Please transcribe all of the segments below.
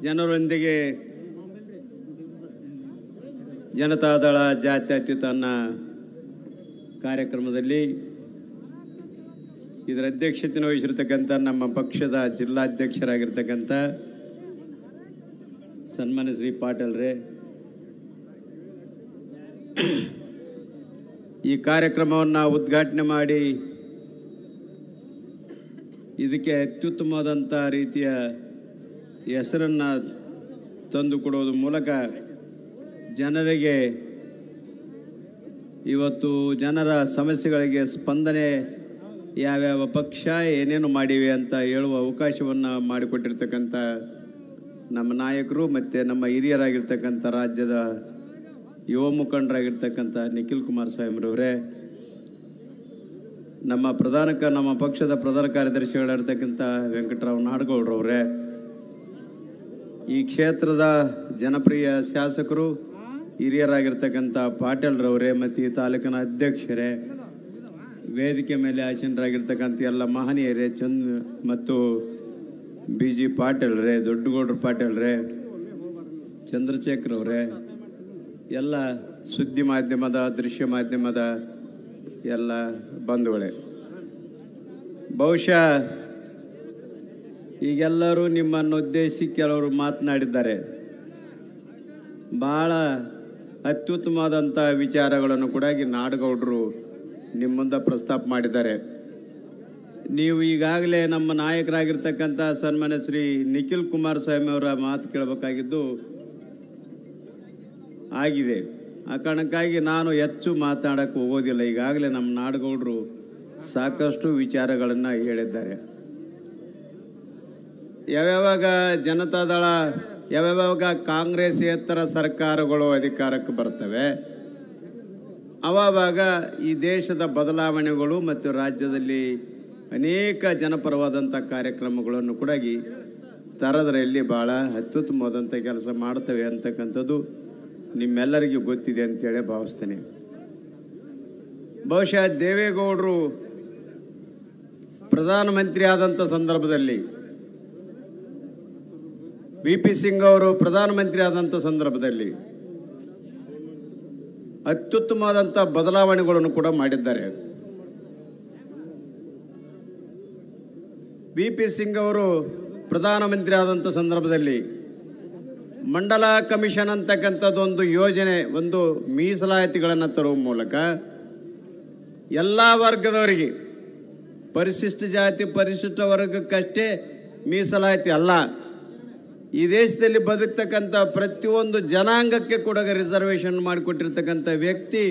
ಜನರೊಂದಿಗೆ ಜನತಾದಳ ಜಾತ್ಯತೀತ ಅನ್ನೋ ಕಾರ್ಯಕ್ರಮದಲ್ಲಿ ಇದರ ಅಧ್ಯಕ್ಷತೆ ವಹಿಸಿರ್ತಕ್ಕಂಥ ನಮ್ಮ ಪಕ್ಷದ ಜಿಲ್ಲಾಧ್ಯಕ್ಷರಾಗಿರ್ತಕ್ಕಂಥ ಸನ್ಮಾನ್ಯ ಶ್ರೀ ಪಾಟೀಲ್ರೇ, ಈ ಕಾರ್ಯಕ್ರಮವನ್ನು ಉದ್ಘಾಟನೆ ಮಾಡಿ ಇದಕ್ಕೆ ಅತ್ಯುತ್ತಮವಾದಂಥ ರೀತಿಯ ಹೆಸರನ್ನು ತಂದು ಕೊಡೋದ್ರ ಮೂಲಕ ಜನರಿಗೆ ಇವತ್ತು ಜನರ ಸಮಸ್ಯೆಗಳಿಗೆ ಸ್ಪಂದನೆ ಯಾವ್ಯಾವ ಪಕ್ಷ ಏನೇನು ಮಾಡಿವೆ ಅಂತ ಹೇಳುವ ಅವಕಾಶವನ್ನು ಮಾಡಿಕೊಟ್ಟಿರ್ತಕ್ಕಂಥ ನಮ್ಮ ನಾಯಕರು ಮತ್ತು ನಮ್ಮ ಹಿರಿಯರಾಗಿರ್ತಕ್ಕಂಥ ರಾಜ್ಯದ ಯುವ ಮುಖಂಡರಾಗಿರ್ತಕ್ಕಂಥ ನಿಖಿಲ್ ಕುಮಾರಸ್ವಾಮಿರವರೇ, ನಮ್ಮ ಪಕ್ಷದ ಪ್ರಧಾನ ಕಾರ್ಯದರ್ಶಿಗಳಾಗಿರ್ತಕ್ಕಂಥ ವೆಂಕಟರಾವ್ ನಾಡಗೌಡರವರೇ, ಈ ಕ್ಷೇತ್ರದ ಜನಪ್ರಿಯ ಶಾಸಕರು ಹಿರಿಯರಾಗಿರ್ತಕ್ಕಂಥ ಪಾಟೀಲ್ರವರೇ ಮತ್ತು ಈ ತಾಲೂಕಿನ ಅಧ್ಯಕ್ಷರೇ, ವೇದಿಕೆ ಮೇಲೆ ಆಸೀನರಾಗಿರ್ತಕ್ಕಂಥ ಎಲ್ಲ ಮಹನೀಯರೇ, ಮತ್ತು ಬಿ ಜಿ ಪಾಟೀಲ್ರೇ, ದೊಡ್ಡಗೌಡರು ಪಾಟೀಲ್ರೇ, ಚಂದ್ರಶೇಖರ್ ಅವರೇ, ಎಲ್ಲ ಸುದ್ದಿ ಮಾಧ್ಯಮದ ದೃಶ್ಯ ಮಾಧ್ಯಮದ ಎಲ್ಲ ಬಂಧುಗಳೇ, ಬಹುಶಃ ಈಗೆಲ್ಲರೂ ನಿಮ್ಮನ್ನು ಉದ್ದೇಶಿಸಿ ಕೆಲವರು ಮಾತನಾಡಿದ್ದಾರೆ. ಭಾಳ ಅತ್ಯುತ್ತಮವಾದಂಥ ವಿಚಾರಗಳನ್ನು ಕೂಡ ನಾಡಗೌಡರು ನಿಮ್ಮ ಮುಂದೆ ಪ್ರಸ್ತಾಪ ಮಾಡಿದ್ದಾರೆ. ನೀವು ಈಗಾಗಲೇ ನಮ್ಮ ನಾಯಕರಾಗಿರ್ತಕ್ಕಂಥ ಸನ್ಮಾನ್ಯ ಶ್ರೀ ನಿಖಿಲ್ ಕುಮಾರಸ್ವಾಮಿ ಅವರ ಮಾತು ಕೇಳಬೇಕಾಗಿದ್ದು ಆಗಿದೆ. ಆ ಕಾರಣಕ್ಕಾಗಿ ನಾನು ಹೆಚ್ಚು ಮಾತಾಡೋಕ್ಕೆ ಹೋಗೋದಿಲ್ಲ. ಈಗಾಗಲೇ ನಮ್ಮ ನಾಡಗೌಡರು ಸಾಕಷ್ಟು ವಿಚಾರಗಳನ್ನು ಹೇಳಿದ್ದಾರೆ. ಯಾವ್ಯಾವಾಗ ಜನತಾದಳ ಯಾವ್ಯಾವಾಗ ಕಾಂಗ್ರೆಸ್ಸೇತರ ಸರ್ಕಾರಗಳು ಅಧಿಕಾರಕ್ಕೆ ಬರ್ತವೆ, ಆವಾಗ ಈ ದೇಶದ ಬದಲಾವಣೆಗಳು ಮತ್ತು ರಾಜ್ಯದಲ್ಲಿ ಅನೇಕ ಜನಪರವಾದಂಥ ಕಾರ್ಯಕ್ರಮಗಳನ್ನು ಕೂಡ ತರದ್ರಲ್ಲಿ ಭಾಳ ಅತ್ಯುತ್ತಮವಾದಂಥ ಕೆಲಸ ಮಾಡ್ತವೆ ಅಂತಕ್ಕಂಥದ್ದು ನಿಮ್ಮೆಲ್ಲರಿಗೂ ಗೊತ್ತಿದೆ ಅಂತೇಳಿ ಭಾವಿಸ್ತೇನೆ. ಬಹುಶಃ ದೇವೇಗೌಡರು ಪ್ರಧಾನಮಂತ್ರಿ ಆದಂಥ ಸಂದರ್ಭದಲ್ಲಿ, ವಿ ಪಿ ಸಿಂಗ್ ಅವರು ಪ್ರಧಾನಮಂತ್ರಿ ಆದಂಥ ಸಂದರ್ಭದಲ್ಲಿ ಅತ್ಯುತ್ತಮವಾದಂಥ ಬದಲಾವಣೆಗಳನ್ನು ಕೂಡ ಮಾಡಿದ್ದಾರೆ. ವಿ ಪಿ ಸಿಂಗ್ ಅವರು ಪ್ರಧಾನಮಂತ್ರಿ ಆದಂಥ ಸಂದರ್ಭದಲ್ಲಿ ಮಂಡಲ ಕಮಿಷನ್ ಅಂತಕ್ಕಂಥದ್ದು ಒಂದು ಯೋಜನೆ, ಒಂದು ಮೀಸಲಾತಿಗಳನ್ನು ತರುವ ಮೂಲಕ ಎಲ್ಲ ವರ್ಗದವರಿಗೆ, ಪರಿಶಿಷ್ಟ ಜಾತಿ ಪರಿಶಿಷ್ಟ ವರ್ಗಕ್ಕಷ್ಟೇ ಮೀಸಲಾತಿ ಅಲ್ಲ, ಈ ದೇಶದಲ್ಲಿ ಬದುಕ್ತಕ್ಕಂಥ ಪ್ರತಿಯೊಂದು ಜನಾಂಗಕ್ಕೆ ಕೂಡ ರಿಸರ್ವೇಷನ್ ಮಾಡಿಕೊಟ್ಟಿರ್ತಕ್ಕಂಥ ವ್ಯಕ್ತಿ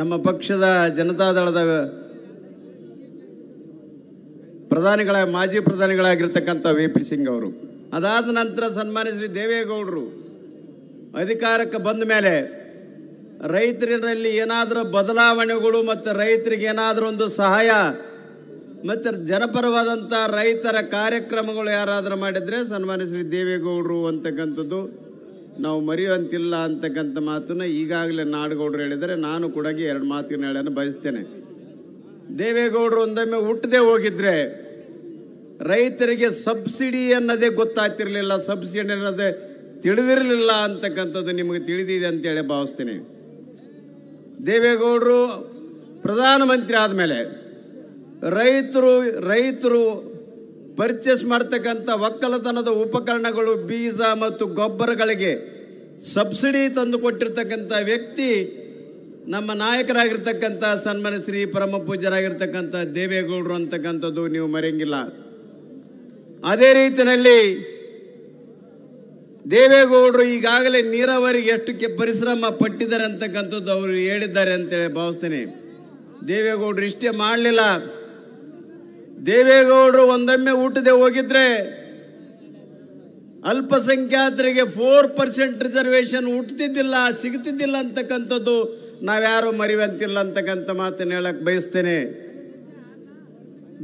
ನಮ್ಮ ಪಕ್ಷದ ಜನತಾದಳದ ಮಾಜಿ ಪ್ರಧಾನಿಗಳಾಗಿರ್ತಕ್ಕಂಥ ವಿ ಪಿ ಸಿಂಗ್ ಅವರು. ಅದಾದ ನಂತರ ಸನ್ಮಾನ್ಯ ಶ್ರೀ ದೇವೇಗೌಡರು ಅಧಿಕಾರಕ್ಕೆ ಬಂದ ಮೇಲೆ ರೈತರಲ್ಲಿ ಏನಾದರೂ ಬದಲಾವಣೆಗಳು ಮತ್ತು ರೈತರಿಗೆ ಏನಾದರೂ ಒಂದು ಸಹಾಯ ಮತ್ತು ಜನಪರವಾದಂಥ ರೈತರ ಕಾರ್ಯಕ್ರಮಗಳು ಯಾರಾದರೂ ಮಾಡಿದರೆ ಸನ್ಮಾನ್ಯ ಶ್ರೀ ದೇವೇಗೌಡರು ಅಂತಕ್ಕಂಥದ್ದು ನಾವು ಮರೆಯುವಂತಿಲ್ಲ ಅಂತಕ್ಕಂಥ ಮಾತನ್ನು ಈಗಾಗಲೇ ನಾಡಗೌಡರು ಹೇಳಿದರೆ, ನಾನು ಕೂಡ ಎರಡು ಮಾತಿನ ಹೇಳನ್ನು ಬಯಸ್ತೇನೆ. ದೇವೇಗೌಡರು ಒಂದೊಮ್ಮೆ ಹುಟ್ಟದೆ ಹೋಗಿದ್ರೆ ರೈತರಿಗೆ ಸಬ್ಸಿಡಿ ಅನ್ನೋದೇ ಗೊತ್ತಾಗ್ತಿರಲಿಲ್ಲ, ಸಬ್ಸಿಡಿ ಅನ್ನೋದೇ ತಿಳಿದಿರಲಿಲ್ಲ ಅಂತಕ್ಕಂಥದ್ದು ನಿಮಗೆ ತಿಳಿದಿದೆ ಅಂತೇಳಿ ಭಾವಿಸ್ತೇನೆ. ದೇವೇಗೌಡರು ಪ್ರಧಾನಮಂತ್ರಿ ಆದಮೇಲೆ ರೈತರು ಪರ್ಚೇಸ್ ಮಾಡ್ತಕ್ಕಂಥ ಒಕ್ಕಲತನದ ಉಪಕರಣಗಳು, ಬೀಜ ಮತ್ತು ಗೊಬ್ಬರಗಳಿಗೆ ಸಬ್ಸಿಡಿ ತಂದು ಕೊಟ್ಟಿರ್ತಕ್ಕಂಥ ವ್ಯಕ್ತಿ ನಮ್ಮ ನಾಯಕರಾಗಿರ್ತಕ್ಕಂಥ ಸನ್ಮಾನ್ಯ ಶ್ರೀ ಪರಮ ಪೂಜ್ಯರಾಗಿರ್ತಕ್ಕಂಥ ದೇವೇಗೌಡರು ಅಂತಕ್ಕಂಥದ್ದು ನೀವು ಮರೆಯಂಗಿಲ್ಲ. ಅದೇ ರೀತಿಯಲ್ಲಿ ದೇವೇಗೌಡರು ಈಗಾಗಲೇ ನೀರಾವರಿಗೆ ಎಷ್ಟು ಪರಿಶ್ರಮ ಪಟ್ಟಿದ್ದಾರೆ ಅಂತಕ್ಕಂಥದ್ದು ಅವರು ಹೇಳಿದ್ದಾರೆ ಅಂತೇಳಿ ಭಾವಿಸ್ತೇನೆ. ದೇವೇಗೌಡರು ಇಷ್ಟೇ ಮಾಡಲಿಲ್ಲ. ದೇವೇಗೌಡರು ಒಂದೊಮ್ಮೆ ಹುಟ್ಟದೆ ಹೋಗಿದ್ರೆ ಅಲ್ಪಸಂಖ್ಯಾತರಿಗೆ 4% ರಿಸರ್ವೇಷನ್ ಹುಟ್ಟುತ್ತಿದ್ದಿಲ್ಲ, ಸಿಗ್ತಿದ್ದಿಲ್ಲ ಅಂತಕ್ಕಂಥದ್ದು ನಾವ್ಯಾರು ಮರೆಯುವಂತಿಲ್ಲ ಅಂತಕ್ಕಂಥ ಮಾತನ್ನು ಹೇಳಕ್ಕೆ ಬಯಸ್ತೇನೆ.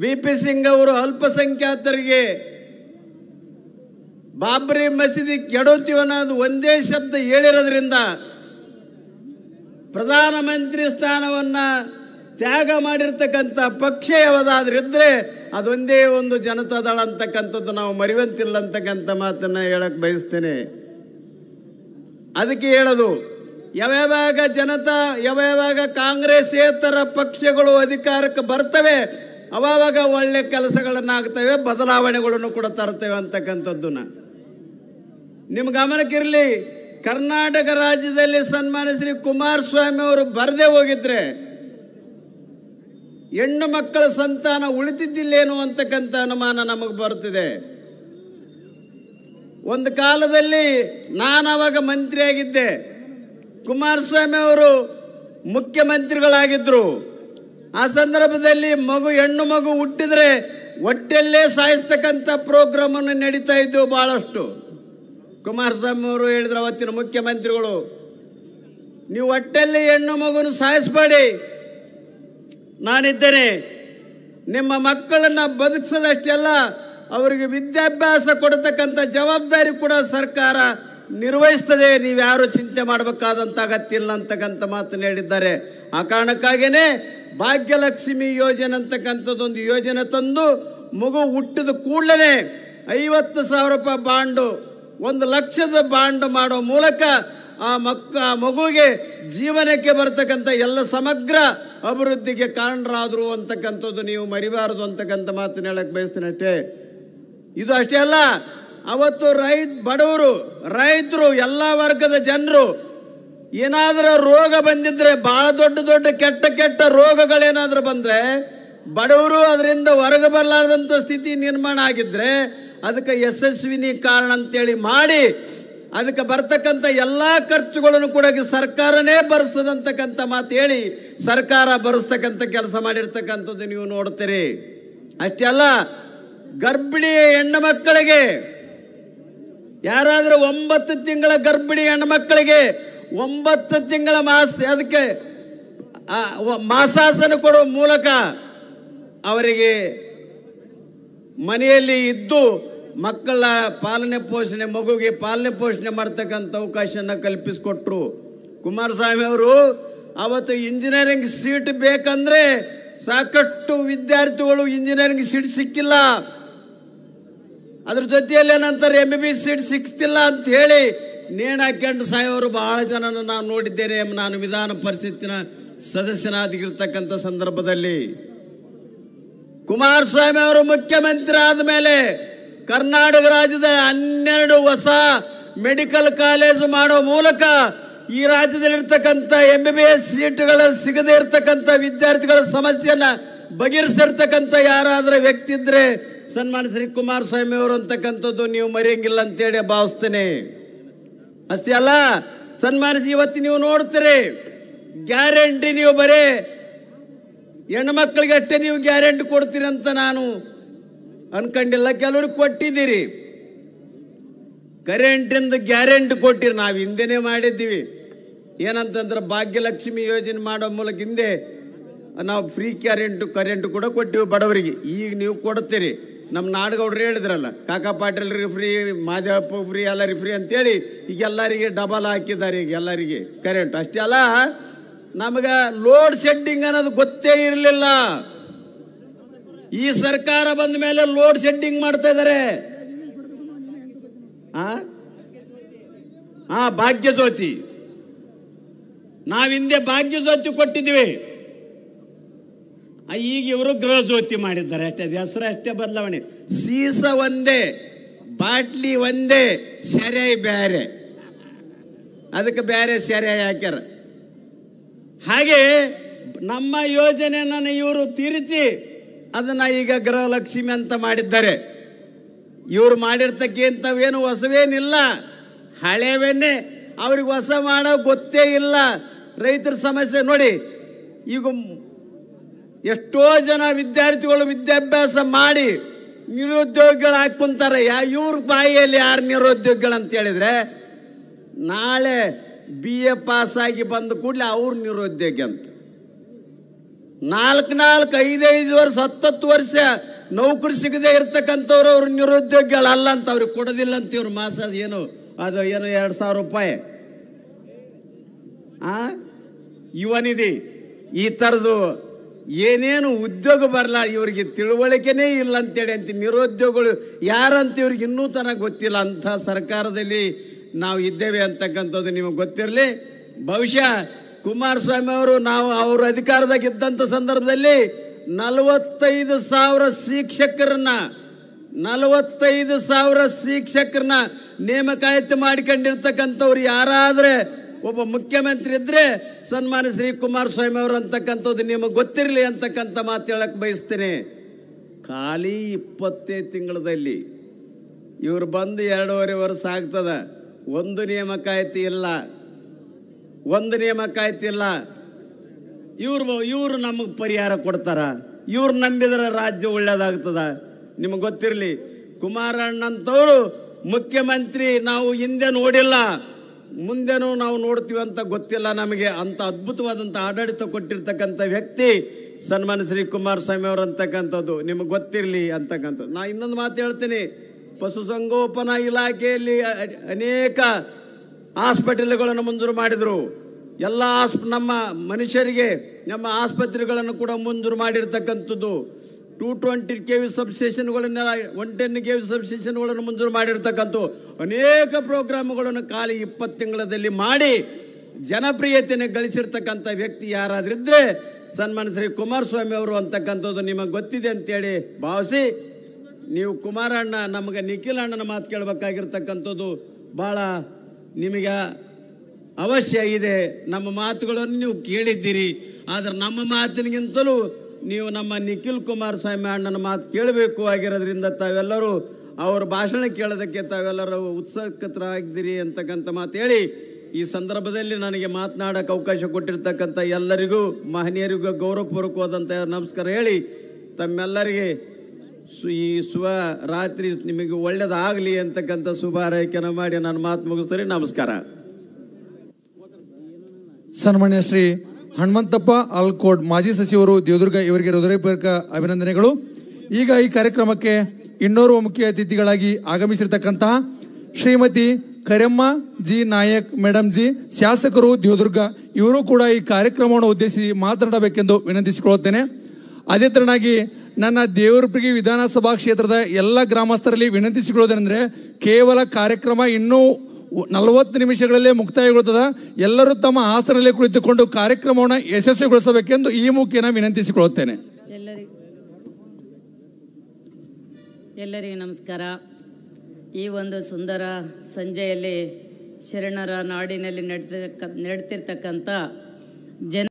ವಿ ಪಿ ಸಿಂಗ್ ಅವರು ಅಲ್ಪಸಂಖ್ಯಾತರಿಗೆ ಬಾಬ್ರಿ ಮಸೀದಿ ಕೆಡೋತೀವಿ ಅನ್ನೋದು ಒಂದೇ ಶಬ್ದ ಹೇಳಿರೋದ್ರಿಂದ ಪ್ರಧಾನಮಂತ್ರಿ ಸ್ಥಾನವನ್ನು ತ್ಯಾಗ ಮಾಡಿರ್ತಕ್ಕಂಥ ಪಕ್ಷ ಯಾವುದಾದ್ರಿದ್ರೆ ಅದೊಂದೇ ಒಂದು ಜನತಾದಳ ಅಂತಕ್ಕಂಥದ್ದು ನಾವು ಮರೆಯುವಂತಿಲ್ಲ ಅಂತಕ್ಕಂಥ ಮಾತನ್ನು ಹೇಳಕ್ಕೆ ಬಯಸ್ತೇನೆ. ಅದಕ್ಕೆ ಹೇಳೋದು, ಯಾವಾಗ ಕಾಂಗ್ರೆಸ್ಸೇತರ ಪಕ್ಷಗಳು ಅಧಿಕಾರಕ್ಕೆ ಬರ್ತವೆ ಅವಾಗ ಒಳ್ಳೆ ಕೆಲಸಗಳನ್ನಾಗ್ತವೆ, ಬದಲಾವಣೆಗಳನ್ನು ಕೂಡ ತರ್ತೇವೆ ಅಂತಕ್ಕಂಥದ್ದನ್ನ ನಿಮ್ಮ ಗಮನಕ್ಕಿರಲಿ. ಕರ್ನಾಟಕ ರಾಜ್ಯದಲ್ಲಿ ಸನ್ಮಾನ್ಯ ಶ್ರೀ ಕುಮಾರಸ್ವಾಮಿ ಅವರು ಬರದೇ ಹೋಗಿದ್ರೆ ಹೆಣ್ಣು ಮಕ್ಕಳ ಸಂತಾನ ಉಳಿತಿದ್ದಿಲ್ಲೇನು ಅಂತಕ್ಕಂಥ ಅನುಮಾನ ನಮಗೆ ಬರ್ತಿದೆ. ಒಂದು ಕಾಲದಲ್ಲಿ ನಾನು ಅವಾಗ ಮಂತ್ರಿಯಾಗಿದ್ದೆ, ಕುಮಾರಸ್ವಾಮಿ ಅವರು ಮುಖ್ಯಮಂತ್ರಿಗಳಾಗಿದ್ದರು. ಆ ಸಂದರ್ಭದಲ್ಲಿ ಹೆಣ್ಣು ಮಗು ಹುಟ್ಟಿದ್ರೆ ಹೊಟ್ಟೆಲ್ಲೇ ಸಾಯಿಸ್ತಕ್ಕಂಥ ಪ್ರೋಗ್ರಾಮನ್ನು ನಡೀತಾ ಇದ್ದವು ಬಹಳಷ್ಟು. ಕುಮಾರಸ್ವಾಮಿ ಅವರು ಹೇಳಿದ್ರು ಅವತ್ತಿನ ಮುಖ್ಯಮಂತ್ರಿಗಳು, ನೀವು ಹೊಟ್ಟೆಲ್ಲಿ ಹೆಣ್ಣು ಮಗುನ ಸಾಯಿಸಬೇಡಿ, ನಾನಿದ್ದೇನೆ. ನಿಮ್ಮ ಮಕ್ಕಳನ್ನು ಬದುಕಿಸೋದಷ್ಟೆಲ್ಲ ಅವರಿಗೆ ವಿದ್ಯಾಭ್ಯಾಸ ಕೊಡತಕ್ಕಂಥ ಜವಾಬ್ದಾರಿ ಕೂಡ ಸರ್ಕಾರ ನಿರ್ವಹಿಸ್ತದೆ, ನೀವ್ಯಾರು ಚಿಂತೆ ಮಾಡಬೇಕಾದಂಥ ಅಗತ್ಯ ಇಲ್ಲ ಅಂತಕ್ಕಂಥ ಮಾತನ್ನು ಹೇಳಿದ್ದಾರೆ. ಆ ಕಾರಣಕ್ಕಾಗಿಯೇ ಭಾಗ್ಯಲಕ್ಷ್ಮಿ ಯೋಜನೆ ಅಂತಕ್ಕಂಥದ್ದೊಂದು ಯೋಜನೆ ತಂದು ಮಗು ಹುಟ್ಟಿದ ಕೂಡಲೇ 50,000 ರೂಪಾಯಿ ಬಾಂಡು, 1 ಲಕ್ಷದ ಬಾಂಡ್ ಮಾಡೋ ಮೂಲಕ ಆ ಮಗುವಿಗೆ ಜೀವನಕ್ಕೆ ಬರ್ತಕ್ಕಂಥ ಎಲ್ಲ ಸಮಗ್ರ ಅಭಿವೃದ್ಧಿಗೆ ಕಾರಣರಾದರು ಅಂತಕ್ಕಂಥದ್ದು ನೀವು ಮರಿಬಾರದು ಅಂತಕ್ಕಂಥ ಮಾತನ್ನು ಹೇಳಕ್ಕೆ ಬಯಸ್ತೀನಿ ಅಷ್ಟೇ. ಇದು ಅಷ್ಟೇ ಅಲ್ಲ, ಅವತ್ತು ಬಡವರು, ರೈತರು, ಎಲ್ಲ ವರ್ಗದ ಜನರು ಏನಾದರೂ ರೋಗ ಬಂದಿದ್ರೆ, ಬಹಳ ದೊಡ್ಡ ಕೆಟ್ಟ ರೋಗಗಳೇನಾದರೂ ಬಂದರೆ ಬಡವರು ಅದರಿಂದ ಹೊರಗೆ ಬರಲಾರ್ದಂಥ ಸ್ಥಿತಿ ನಿರ್ಮಾಣ ಆಗಿದ್ರೆ ಅದಕ್ಕೆ ಯಶಸ್ವಿನಿ ಕಾರಣ ಅಂತೇಳಿ ಮಾಡಿ ಅದಕ್ಕೆ ಬರ್ತಕ್ಕಂಥ ಎಲ್ಲ ಖರ್ಚುಗಳನ್ನು ಕೂಡ ಸರ್ಕಾರನೇ ಭರಿಸ್ತದಂತಕ್ಕಂಥ ಮಾತು ಹೇಳಿ ಸರ್ಕಾರ ಭರಿಸ್ತಕ್ಕಂಥ ಕೆಲಸ ಮಾಡಿರ್ತಕ್ಕಂಥದ್ದು ನೀವು ನೋಡ್ತೀರಿ. ಅಷ್ಟೇ ಅಲ್ಲ, ಗರ್ಭಿಣಿ ಹೆಣ್ಣು ಮಕ್ಕಳಿಗೆ, ಯಾರಾದರೂ 9 ತಿಂಗಳ ಗರ್ಭಿಣಿ ಹೆಣ್ಣು ಮಕ್ಕಳಿಗೆ 9 ತಿಂಗಳ ಅದಕ್ಕೆ ಮಾಸಾಸನ ಕೊಡುವ ಮೂಲಕ ಅವರಿಗೆ ಮನೆಯಲ್ಲಿ ಇದ್ದು ಮಕ್ಕಳ ಪಾಲನೆ ಪೋಷಣೆ, ಮಗುವಿಗೆ ಪಾಲನೆ ಪೋಷಣೆ ಮಾಡ್ತಕ್ಕಂಥ ಅವಕಾಶನ ಕಲ್ಪಿಸಿಕೊಟ್ರು ಕುಮಾರಸ್ವಾಮಿ ಅವರು. ಅವತ್ತು ಇಂಜಿನಿಯರಿಂಗ್ ಸೀಟ್ ಬೇಕಂದ್ರೆ ಸಾಕಷ್ಟು ವಿದ್ಯಾರ್ಥಿಗಳು ಇಂಜಿನಿಯರಿಂಗ್ ಸೀಟ್ ಸಿಕ್ಕಿಲ್ಲ, ಅದ್ರ ಜೊತೆಯಲ್ಲಿ ಏನಂತಾರೆ MBBS ಸೀಟ್ ಸಿಕ್ತಿಲ್ಲ ಅಂತ ಹೇಳಿ ನೇಣು ಹಾಕೊಂಡು ಸಾಯೋರು ಬಹಳ ಜನನ ನಾನು ನೋಡಿದ್ದೇನೆ. ನಾನು ವಿಧಾನ ಪರಿಷತ್ತಿನ ಸದಸ್ಯನಾಗಿರ್ತಕ್ಕಂಥ ಸಂದರ್ಭದಲ್ಲಿ ಕುಮಾರಸ್ವಾಮಿ ಅವರು ಮುಖ್ಯಮಂತ್ರಿ ಆದಮೇಲೆ ಕರ್ನಾಟಕ ರಾಜ್ಯದ 12 ಹೊಸ ಮೆಡಿಕಲ್ ಕಾಲೇಜು ಮಾಡೋ ಮೂಲಕ ಈ ರಾಜ್ಯದಲ್ಲಿರ್ತಕ್ಕಂಥ MBBS ಸೀಟುಗಳ ಸಿಗದೇ ಇರತಕ್ಕಂಥ ವಿದ್ಯಾರ್ಥಿಗಳ ಸಮಸ್ಯೆಯನ್ನ ಬಗೆಹರಿಸಿರ್ತಕ್ಕಂಥ ಯಾರಾದರೂ ವ್ಯಕ್ತಿ ಇದ್ರೆ ಸನ್ಮಾನ್ಯ ಶ್ರೀ ಕುಮಾರಸ್ವಾಮಿ ಅವರು ಅಂತಕ್ಕಂಥದ್ದು ನೀವು ಮರೆಯಂಗಿಲ್ಲ ಅಂತೇಳಿ ಭಾವಿಸ್ತೇನೆ. ಅಷ್ಟೇ ಅಲ್ಲ, ಸನ್ಮಾನಿಸಿ ಇವತ್ತು ನೀವು ನೋಡ್ತೀರಿ ಗ್ಯಾರಂಟಿ, ನೀವು ಬರೇ ಹೆಣ್ಮಕ್ಳಿಗೆ ಅಷ್ಟೇ ನೀವು ಗ್ಯಾರಂಟಿ ಕೊಡ್ತೀರಿ ಅಂತ ನಾನು ಅನ್ಕೊಂಡಿಲ್ಲ. ಕೆಲವ್ರಿಗೆ ಕೊಟ್ಟಿದ್ದೀರಿ, ಕರೆಂಟಿಂದ ಗ್ಯಾರಂಟಿ ಕೊಟ್ಟಿರಿ. ನಾವು ಹಿಂದೆನೇ ಮಾಡಿದ್ದೀವಿ. ಏನಂತಂದ್ರೆ ಭಾಗ್ಯಲಕ್ಷ್ಮಿ ಯೋಜನೆ ಮಾಡೋ ಮೂಲಕ ಹಿಂದೆ ನಾವು ಫ್ರೀ ಕರೆಂಟು ಕೂಡ ಕೊಟ್ಟಿವಿ ಬಡವರಿಗೆ. ಈಗ ನೀವು ಕೊಡ್ತೀರಿ. ನಮ್ಮ ನಾಡಗೌಡರು ಹೇಳಿದ್ರಲ್ಲ, ಕಾಕಾ ಪಾಟೀಲ್ರಿಗೆ ಫ್ರೀ, ಮಾದೇವಪ್ಪ ಫ್ರೀ, ಎಲ್ಲರಿಗೆ ಫ್ರೀ ಅಂತೇಳಿ ಈಗ ಎಲ್ಲರಿಗೆ ಡಬಲ್ ಹಾಕಿದ್ದಾರೆ ಈಗ ಎಲ್ಲರಿಗೆ ಕರೆಂಟ್. ಅಷ್ಟೇ ಅಲ್ಲ, ನಮಗೆ ಲೋಡ್ ಶೆಡ್ಡಿಂಗ್ ಅನ್ನೋದು ಗೊತ್ತೇ ಇರಲಿಲ್ಲ. ಈ ಸರ್ಕಾರ ಬಂದ ಮೇಲೆ ಲೋಡ್ ಶೆಡ್ಡಿಂಗ್ ಮಾಡ್ತಾ ಇದ್ದಾರೆ. ಭಾಗ್ಯ ಜ್ಯೋತಿ, ನಾವಿಂದೆ ಭಾಗ್ಯ ಜ್ಯೋತಿ ಕೊಟ್ಟಿದ್ದೀವಿ, ಈಗ ಇವರು ಗೃಹ ಜ್ಯೋತಿ ಮಾಡಿದ್ದಾರೆ ಅಷ್ಟೇ. ಹೆಸರು ಅಷ್ಟೇ ಬದಲಾವಣೆ. ಸೀಸ ಒಂದೇ, ಬಾಟ್ಲಿ ಒಂದೇ, ಸೆರೆ ಬೇರೆ, ಅದಕ್ಕೆ ಬೇರೆ ಸೆರೆ ಹಾಕ್ಯಾರ. ಹಾಗೆ ನಮ್ಮ ಯೋಜನೆಯನ್ನು ಇವರು ತಿರುಚಿ ಅದನ್ನ ಈಗ ಗೃಹಲಕ್ಷ್ಮಿ ಅಂತ ಮಾಡಿದ್ದಾರೆ. ಇವರು ಮಾಡಿರ್ತಕ್ಕಂಥವೇನು ಹೊಸವೇನಿಲ್ಲ, ಹಳೆವನ್ನೇ. ಅವ್ರಿಗೆ ಹೊಸ ಮಾಡೋ ಗೊತ್ತೇ ಇಲ್ಲ. ರೈತರ ಸಮಸ್ಯೆ ನೋಡಿ, ಈಗ ಎಷ್ಟೋ ಜನ ವಿದ್ಯಾರ್ಥಿಗಳು ವಿದ್ಯಾಭ್ಯಾಸ ಮಾಡಿ ನಿರುದ್ಯೋಗಿಗಳು ಹಾಕೊಂತಾರೆ. ಇವ್ರ ಬಾಯಿಯಲ್ಲಿ ಯಾರು ನಿರುದ್ಯೋಗಿಗಳು ಅಂತ ಹೇಳಿದ್ರೆ, ನಾಳೆ BA ಪಾಸಾಗಿ ಬಂದ ಕೂಡಲೇ ಅವ್ರು ನಿರುದ್ಯೋಗಿ ಅಂತ. 4, 5 ವರ್ಷ 10 ವರ್ಷ ನೌಕರಿ ಸಿಗದೆ ಇರ್ತಕ್ಕಂಥವ್ರು ಅವ್ರು ನಿರುದ್ಯೋಗಿಗಳಲ್ಲ ಅಂತ. ಅವ್ರಿಗೆ ಕೊಡೋದಿಲ್ಲ ಅಂತ ಇವ್ರು ಮಾಸ ಏನು 2,000 ರೂಪಾಯಿ ಯುವನಿಧಿ ಈ ಥರದ್ದು ಏನೇನು ಉದ್ಯೋಗ ಬರಲ್ಲ, ಇವರಿಗೆ ತಿಳುವಳಿಕೆನೇ ಇಲ್ಲ ಅಂತೇಳಿ ಅಂತ ನಿರುದ್ಯೋಗಗಳು ಯಾರಂತ ಇವ್ರಿಗೆ ಇನ್ನೂ ತನಕ ಗೊತ್ತಿಲ್ಲ. ಅಂಥ ಸರ್ಕಾರದಲ್ಲಿ ನಾವು ಇದ್ದೇವೆ ಅಂತಕ್ಕಂಥದ್ದು ನಿಮಗೆ ಗೊತ್ತಿರಲಿ. ಬಹುಶಃ ಕುಮಾರಸ್ವಾಮಿ ಅವರು ಅವರು ಅಧಿಕಾರದಾಗ ಇದ್ದಂಥ ಸಂದರ್ಭದಲ್ಲಿ 45,000 ಶಿಕ್ಷಕರನ್ನ ನೇಮಕಾತಿ ಮಾಡಿಕೊಂಡಿರ್ತಕ್ಕಂಥವ್ರು ಯಾರಾದರೆ ಒಬ್ಬ ಮುಖ್ಯಮಂತ್ರಿ ಇದ್ರೆ ಸನ್ಮಾನ್ಯ ಶ್ರೀ ಕುಮಾರಸ್ವಾಮಿ ಅವರು ಅಂತಕ್ಕಂಥದ್ದು ನಿಮಗೆ ಗೊತ್ತಿರಲಿ ಅಂತಕ್ಕಂಥ ಮಾತು ಹೇಳಕ್ಕೆ ಬಯಸ್ತೇನೆ. ಖಾಲಿ 25 ತಿಂಗಳಲ್ಲಿ ಇವರು ಬಂದು 2.5 ವರ್ಷ ಆಗ್ತದ, ಒಂದು ನೇಮಕಾತಿ ಇಲ್ಲ. ಇವರು ನಮಗೆ ಪರಿಹಾರ ಕೊಡ್ತಾರ? ಇವ್ರು ನಂಬಿದ್ರೆ ರಾಜ್ಯ ಒಳ್ಳೇದಾಗ್ತದ? ನಿಮಗೆ ಗೊತ್ತಿರಲಿ. ಕುಮಾರಣ್ಣಂತವರು ಮುಖ್ಯಮಂತ್ರಿ ನಾವು ಹಿಂದೆ ನೋಡಿಲ್ಲ, ಮುಂದೆನೂ ನಾವು ನೋಡ್ತೀವಿ ಅಂತ ಗೊತ್ತಿಲ್ಲ ನಮಗೆ. ಅಂತ ಅದ್ಭುತವಾದಂಥ ಆಡಳಿತ ಕೊಟ್ಟಿರ್ತಕ್ಕಂಥ ವ್ಯಕ್ತಿ ಸನ್ಮಾನ್ಯ ಶ್ರೀ ಕುಮಾರಸ್ವಾಮಿ ಅವರು ಅಂತಕ್ಕಂಥದ್ದು ನಿಮಗೆ ಗೊತ್ತಿರಲಿ ಅಂತಕ್ಕಂಥದ್ದು. ನಾ ಇನ್ನೊಂದು ಮಾತು ಹೇಳ್ತೀನಿ. ಪಶುಸಂಗೋಪನಾ ಇಲಾಖೆಯಲ್ಲಿ ಅನೇಕ ಹಾಸ್ಪಿಟಲ್ಗಳನ್ನು ಮಂಜೂರು ಮಾಡಿದರು. ಎಲ್ಲ ನಮ್ಮ ಮನುಷ್ಯರಿಗೆ ನಮ್ಮ ಆಸ್ಪತ್ರೆಗಳನ್ನು ಕೂಡ ಮಂಜೂರು ಮಾಡಿರ್ತಕ್ಕಂಥದ್ದು. 220 kV ಸಬ್ಸ್ಟೇಷನ್ಗಳನ್ನ 110 kV ಸಬ್ಸ್ಟೇಷನ್ಗಳನ್ನು ಮಂಜೂರು ಮಾಡಿರ್ತಕ್ಕಂಥ ಅನೇಕ ಪ್ರೋಗ್ರಾಮ್ಗಳನ್ನು ಖಾಲಿ 20 ತಿಂಗಳಲ್ಲಿ ಮಾಡಿ ಜನಪ್ರಿಯತೆಯನ್ನು ಗಳಿಸಿರ್ತಕ್ಕಂಥ ವ್ಯಕ್ತಿ ಯಾರಾದ್ರಿದ್ರೆ ಸನ್ಮಾನ್ಯ ಶ್ರೀ ಕುಮಾರಸ್ವಾಮಿ ಅವರು ಅಂತಕ್ಕಂಥದ್ದು ನಿಮಗೆ ಗೊತ್ತಿದೆ ಅಂತೇಳಿ ಭಾವಿಸಿ, ನೀವು ಕುಮಾರಣ್ಣ ನಮಗೆ ನಿಖಿಲ್ ಅಣ್ಣನ ಮಾತು ಕೇಳಬೇಕಾಗಿರ್ತಕ್ಕಂಥದ್ದು ಭಾಳ ನಿಮಗೆ ಅವಶ್ಯ ಇದೆ. ನಮ್ಮ ಮಾತುಗಳನ್ನು ನೀವು ಕೇಳಿದ್ದೀರಿ, ಆದರೆ ನಮ್ಮ ಮಾತಿನಿಗಿಂತಲೂ ನೀವು ನಮ್ಮ ನಿಖಿಲ್ ಕುಮಾರಸ್ವಾಮಿ ಅಣ್ಣನ ಮಾತು ಕೇಳಬೇಕು ಆಗಿರೋದ್ರಿಂದ ತಾವೆಲ್ಲರೂ ಅವ್ರ ಭಾಷಣ ಕೇಳೋದಕ್ಕೆ ತಾವೆಲ್ಲರೂ ಉತ್ಸುಕರಾಗಿದ್ದೀರಿ ಅಂತಕ್ಕಂಥ ಮಾತು ಹೇಳಿ, ಈ ಸಂದರ್ಭದಲ್ಲಿ ನನಗೆ ಮಾತನಾಡೋಕ್ಕೆ ಅವಕಾಶ ಕೊಟ್ಟಿರ್ತಕ್ಕಂಥ ಎಲ್ಲರಿಗೂ ಮಹನೀಯರಿಗೂ ಗೌರವಪೂರ್ವಕವಾದಂಥ ನಮಸ್ಕಾರ ಹೇಳಿ, ತಮ್ಮೆಲ್ಲರಿಗೆ ಈ ರಾತ್ರಿ ನಿಮಗೆ ಒಳ್ಳೆಯದಾಗಲಿ ಅಂತಕ್ಕಂಥ ಶುಭ ಹಾರೈಕೆಯನ್ನು ಮಾಡಿ ನಾನು ಮಾತು ಮುಗಿಸ್ತೀನಿ. ನಮಸ್ಕಾರ. ಸನ್ಮಾನ್ಯ ಶ್ರೀ ಹನುಮಂತಪ್ಪ ಆಲ್ಕೋಡ್ ಮಾಜಿ ಸಚಿವರು ದೇವದುರ್ಗ, ಇವರಿಗೆ ಹೃದಯಪೂರ್ವಕ ಅಭಿನಂದನೆಗಳು. ಈಗ ಈ ಕಾರ್ಯಕ್ರಮಕ್ಕೆ ಇನ್ನೋರ್ವ ಮುಖ್ಯ ಅತಿಥಿಗಳಾಗಿ ಆಗಮಿಸಿರ್ತಕ್ಕಂತಹ ಶ್ರೀಮತಿ ಕರೆಮ್ಮ ಜಿ ನಾಯಕ್ ಮೇಡಮ್ ಜಿ, ಶಾಸಕರು ದೇವದುರ್ಗ, ಇವರು ಕೂಡ ಈ ಕಾರ್ಯಕ್ರಮವನ್ನು ಉದ್ದೇಶಿಸಿ ಮಾತನಾಡಬೇಕೆಂದು ವಿನಂತಿಸಿಕೊಳ್ಳುತ್ತೇನೆ. ಅದೇ ತರನಾಗಿ ನನ್ನ ದೇವರಪುರಗಿ ವಿಧಾನಸಭಾ ಕ್ಷೇತ್ರದ ಎಲ್ಲ ಗ್ರಾಮಸ್ಥರಲ್ಲಿ ವಿನಂತಿಸಿಕೊಳ್ಳೋದೇನೆಂದರೆ, ಕೇವಲ ಕಾರ್ಯಕ್ರಮ ಇನ್ನೂ 40 ನಿಮಿಷಗಳಲ್ಲೇ ಮುಕ್ತಾಯಗೊಳ್ಳುತ್ತದೆ. ಎಲ್ಲರೂ ತಮ್ಮ ಆಸನಲ್ಲೇ ಕುಳಿತುಕೊಂಡು ಕಾರ್ಯಕ್ರಮವನ್ನು ಯಶಸ್ವಿಗೊಳಿಸಬೇಕೆಂದು ಈ ಮುಖೇನ ವಿನಂತಿಸಿಕೊಳ್ಳುತ್ತೇನೆ. ಎಲ್ಲರಿಗೂ ನಮಸ್ಕಾರ. ಈ ಒಂದು ಸುಂದರ ಸಂಜೆಯಲ್ಲಿ ಶರಣರ ನಾಡಿನಲ್ಲಿ ನಡೆತಿರ್ತಕ್ಕಂಥ